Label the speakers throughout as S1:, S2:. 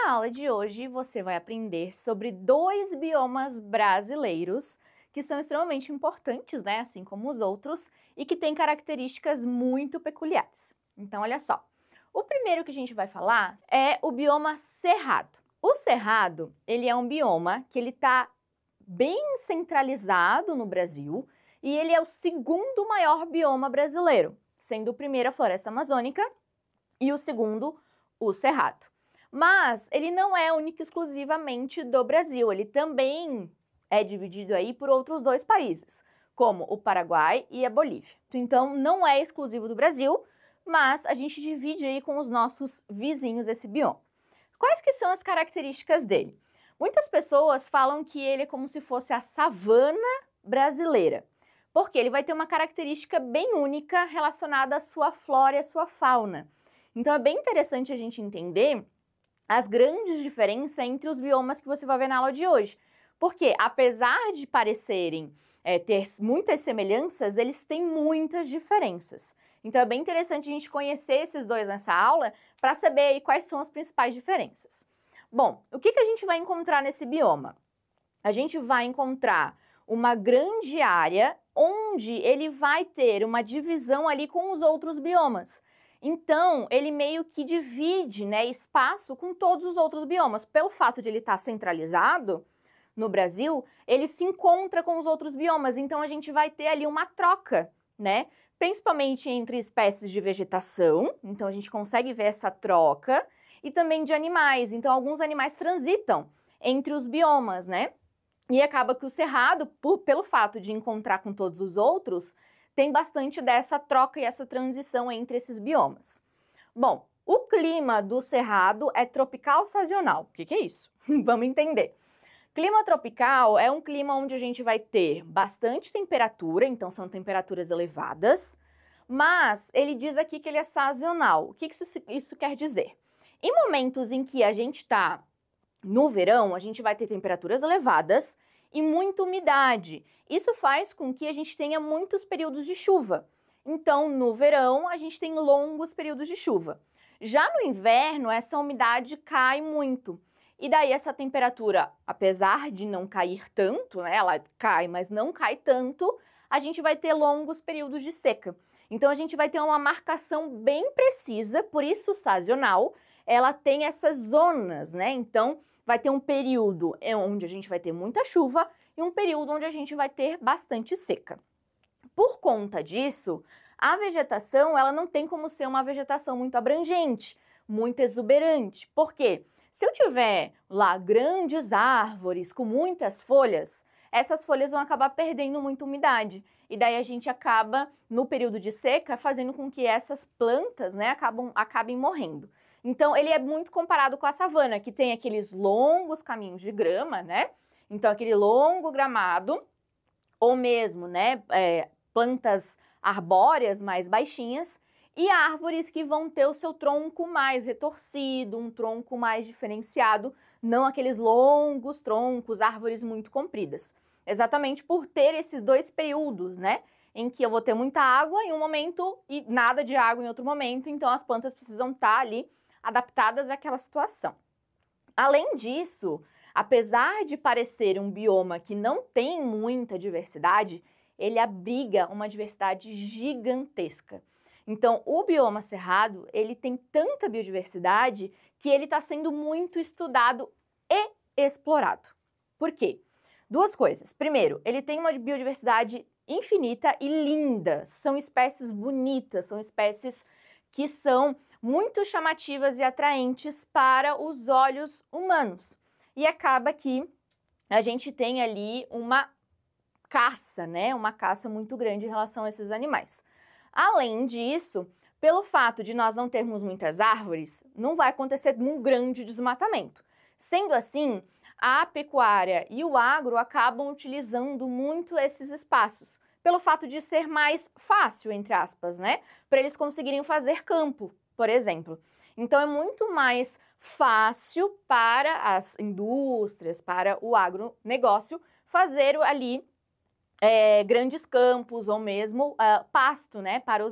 S1: Na aula de hoje, você vai aprender sobre dois biomas brasileiros que são extremamente importantes, né, assim como os outros, e que têm características muito peculiares. Então, olha só. O primeiro que a gente vai falar é o bioma Cerrado. O Cerrado, ele é um bioma que ele está bem centralizado no Brasil e ele é o segundo maior bioma brasileiro, sendo o primeiro a Floresta Amazônica e o segundo o Cerrado. Mas ele não é único e exclusivamente do Brasil, ele também é dividido aí por outros dois países, como o Paraguai e a Bolívia. Então não é exclusivo do Brasil, mas a gente divide aí com os nossos vizinhos esse bioma. Quais que são as características dele? Muitas pessoas falam que ele é como se fosse a savana brasileira, porque ele vai ter uma característica bem única relacionada à sua flora e à sua fauna. Então é bem interessante a gente entender as grandes diferenças entre os biomas que você vai ver na aula de hoje. Porque, apesar de parecerem ter muitas semelhanças, eles têm muitas diferenças. Então é bem interessante a gente conhecer esses dois nessa aula para saber aí quais são as principais diferenças. Bom, o que a gente vai encontrar nesse bioma? A gente vai encontrar uma grande área onde ele vai ter uma divisão ali com os outros biomas. Então, ele meio que divide, né, espaço com todos os outros biomas. Pelo fato de ele estar centralizado no Brasil, ele se encontra com os outros biomas. Então, a gente vai ter ali uma troca, né? Principalmente entre espécies de vegetação. Então, a gente consegue ver essa troca. E também de animais. Então, alguns animais transitam entre os biomas, né? E acaba que o Cerrado, pelo fato de encontrar com todos os outros, tem bastante dessa troca e essa transição entre esses biomas. Bom, o clima do Cerrado é tropical sazonal. O que é isso? Vamos entender. Clima tropical é um clima onde a gente vai ter bastante temperatura, então são temperaturas elevadas, mas ele diz aqui que ele é sazonal. O que isso quer dizer? Em momentos em que a gente está no verão, a gente vai ter temperaturas elevadas e muita umidade. Isso faz com que a gente tenha muitos períodos de chuva. Então, no verão, a gente tem longos períodos de chuva. Já no inverno, essa umidade cai muito. E daí essa temperatura, apesar de não cair tanto, né, ela cai, mas não cai tanto, a gente vai ter longos períodos de seca. Então, a gente vai ter uma marcação bem precisa, por isso sazonal, ela tem essas zonas, né? Então, vai ter um período onde a gente vai ter muita chuva e um período onde a gente vai ter bastante seca. Por conta disso, a vegetação, ela não tem como ser uma vegetação muito abrangente, muito exuberante. Por quê? Se eu tiver lá grandes árvores com muitas folhas, essas folhas vão acabar perdendo muita umidade. E daí a gente acaba, no período de seca, fazendo com que essas plantas, né, acabem morrendo. Então, ele é muito comparado com a savana, que tem aqueles longos caminhos de grama, né? Então, aquele longo gramado, ou mesmo, né, plantas arbóreas mais baixinhas, e árvores que vão ter o seu tronco mais retorcido, um tronco mais diferenciado, não aqueles longos troncos, árvores muito compridas. Exatamente por ter esses dois períodos, né? Em que eu vou ter muita água em um momento e nada de água em outro momento, então as plantas precisam estar ali adaptadas àquela situação. Além disso, apesar de parecer um bioma que não tem muita diversidade, ele abriga uma diversidade gigantesca. Então, o bioma Cerrado, ele tem tanta biodiversidade que ele está sendo muito estudado e explorado. Por quê? Duas coisas. Primeiro, ele tem uma biodiversidade infinita e linda. São espécies bonitas, são espécies que são muito chamativas e atraentes para os olhos humanos. E acaba que a gente tem ali uma caça, né? Uma caça muito grande em relação a esses animais. Além disso, pelo fato de nós não termos muitas árvores, não vai acontecer um grande desmatamento. Sendo assim, a pecuária e o agro acabam utilizando muito esses espaços, pelo fato de ser mais fácil, entre aspas, né? Para eles conseguirem fazer campo, por exemplo. Então, é muito mais fácil para as indústrias, para o agronegócio, fazer ali grandes campos ou mesmo pasto, né, para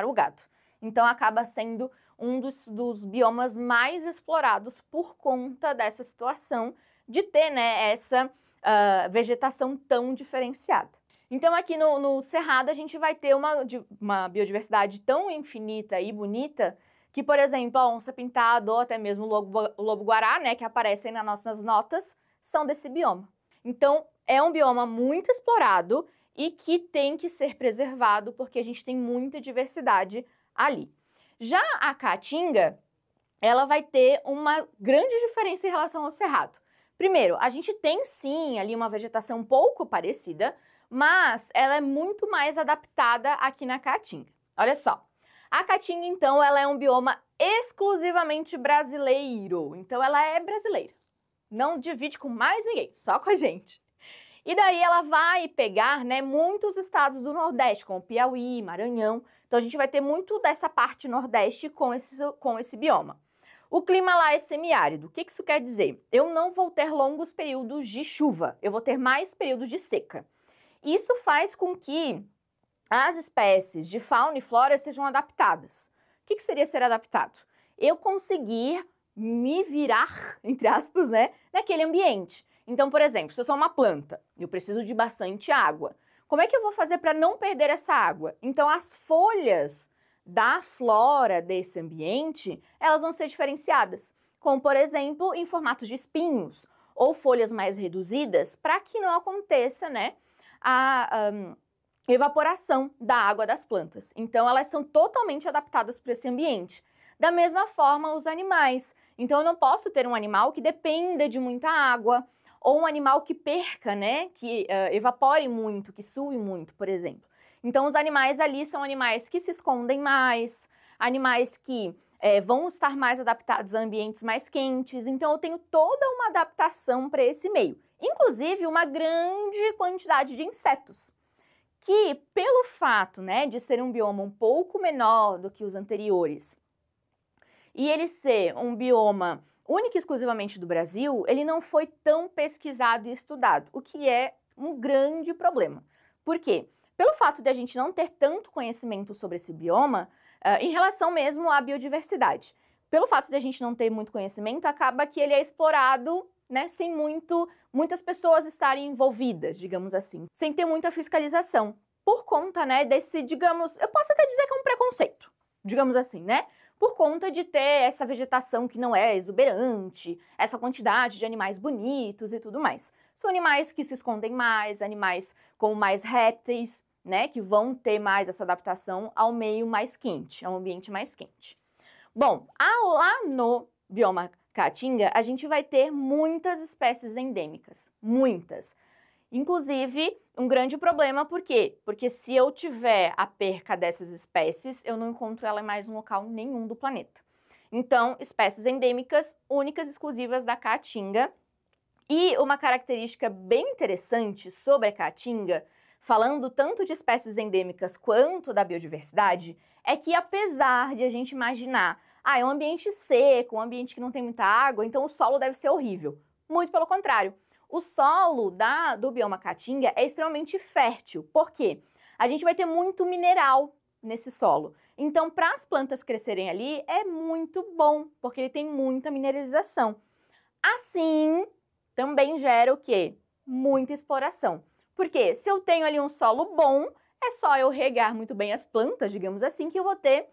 S1: o gado. Então, acaba sendo um dos biomas mais explorados por conta dessa situação de ter, né, essa vegetação tão diferenciada. Então aqui no Cerrado a gente vai ter uma biodiversidade tão infinita e bonita que, por exemplo, a onça-pintada ou até mesmo o lobo-guará, né, que aparecem nas nossas notas, são desse bioma. Então é um bioma muito explorado e que tem que ser preservado porque a gente tem muita diversidade ali. Já a Caatinga, ela vai ter uma grande diferença em relação ao Cerrado. Primeiro, a gente tem sim ali uma vegetação um pouco parecida, mas ela é muito mais adaptada aqui na Caatinga. Olha só, a Caatinga, então, ela é um bioma exclusivamente brasileiro. Então, ela é brasileira. Não divide com mais ninguém, só com a gente. E daí ela vai pegar, né, muitos estados do Nordeste, como Piauí, Maranhão. Então, a gente vai ter muito dessa parte Nordeste com esse bioma. O clima lá é semiárido. O que isso quer dizer? Eu não vou ter longos períodos de chuva, eu vou ter mais períodos de seca. Isso faz com que as espécies de fauna e flora sejam adaptadas. O que seria ser adaptado? Eu conseguir me virar, entre aspas, né, naquele ambiente. Então, por exemplo, se eu sou uma planta, eu preciso de bastante água. Como é que eu vou fazer para não perder essa água? Então, as folhas da flora desse ambiente, elas vão ser diferenciadas, como, por exemplo, em formatos de espinhos ou folhas mais reduzidas, para que não aconteça, né, a evaporação da água das plantas. Então, elas são totalmente adaptadas para esse ambiente. Da mesma forma, os animais. Então, eu não posso ter um animal que dependa de muita água, ou um animal que perca, né, que evapore muito, que sue muito, por exemplo. Então, os animais ali são animais que se escondem mais, animais que vão estar mais adaptados a ambientes mais quentes. Então, eu tenho toda uma adaptação para esse meio. Inclusive, uma grande quantidade de insetos, que pelo fato, né, de ser um bioma um pouco menor do que os anteriores, e ele ser um bioma único e exclusivamente do Brasil, ele não foi tão pesquisado e estudado, o que é um grande problema. Por quê? Pelo fato de a gente não ter tanto conhecimento sobre esse bioma, em relação mesmo à biodiversidade. Pelo fato de a gente não ter muito conhecimento, acaba que ele é explorado, né, sem muitas pessoas estarem envolvidas, digamos assim, sem ter muita fiscalização, por conta, né, desse, digamos, eu posso até dizer que é um preconceito, digamos assim, né? Por conta de ter essa vegetação que não é exuberante, essa quantidade de animais bonitos e tudo mais. São animais que se escondem mais, animais como mais répteis, né, que vão ter mais essa adaptação ao meio mais quente, ao ambiente mais quente. Bom, lá no bioma Caatinga, a gente vai ter muitas espécies endêmicas, muitas. Inclusive, um grande problema, por quê? Porque se eu tiver a perca dessas espécies, eu não encontro ela em mais um local nenhum do planeta. Então, espécies endêmicas únicas e exclusivas da Caatinga. E uma característica bem interessante sobre a Caatinga, falando tanto de espécies endêmicas quanto da biodiversidade, é que apesar de a gente imaginar, é um ambiente seco, um ambiente que não tem muita água, então o solo deve ser horrível. Muito pelo contrário. O solo do bioma Caatinga é extremamente fértil. Por quê? A gente vai ter muito mineral nesse solo. Então, para as plantas crescerem ali, é muito bom, porque ele tem muita mineralização. Assim, também gera o quê? Muita exploração. Porque se eu tenho ali um solo bom, é só eu regar muito bem as plantas, digamos assim, que eu vou ter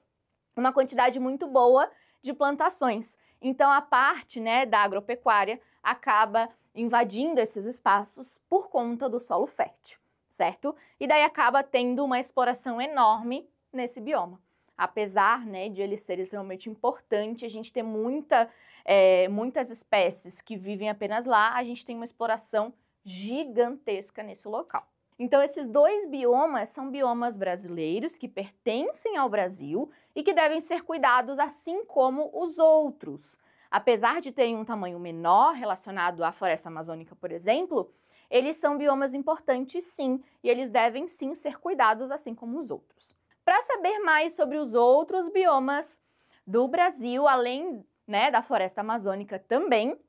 S1: uma quantidade muito boa de plantações. Então, a parte, né, da agropecuária acaba invadindo esses espaços por conta do solo fértil, certo? E daí acaba tendo uma exploração enorme nesse bioma. Apesar, né, de ele ser extremamente importante, a gente ter muitas espécies que vivem apenas lá, a gente tem uma exploração gigantesca nesse local. Então, esses dois biomas são biomas brasileiros que pertencem ao Brasil e que devem ser cuidados assim como os outros. Apesar de terem um tamanho menor relacionado à floresta amazônica, por exemplo, eles são biomas importantes sim, e eles devem sim ser cuidados assim como os outros. Para saber mais sobre os outros biomas do Brasil, além, né, da floresta amazônica também,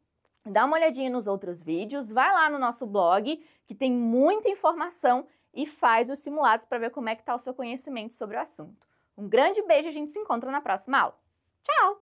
S1: dá uma olhadinha nos outros vídeos, vai lá no nosso blog, que tem muita informação, e faz os simulados para ver como é que está o seu conhecimento sobre o assunto. Um grande beijo, a gente se encontra na próxima aula. Tchau!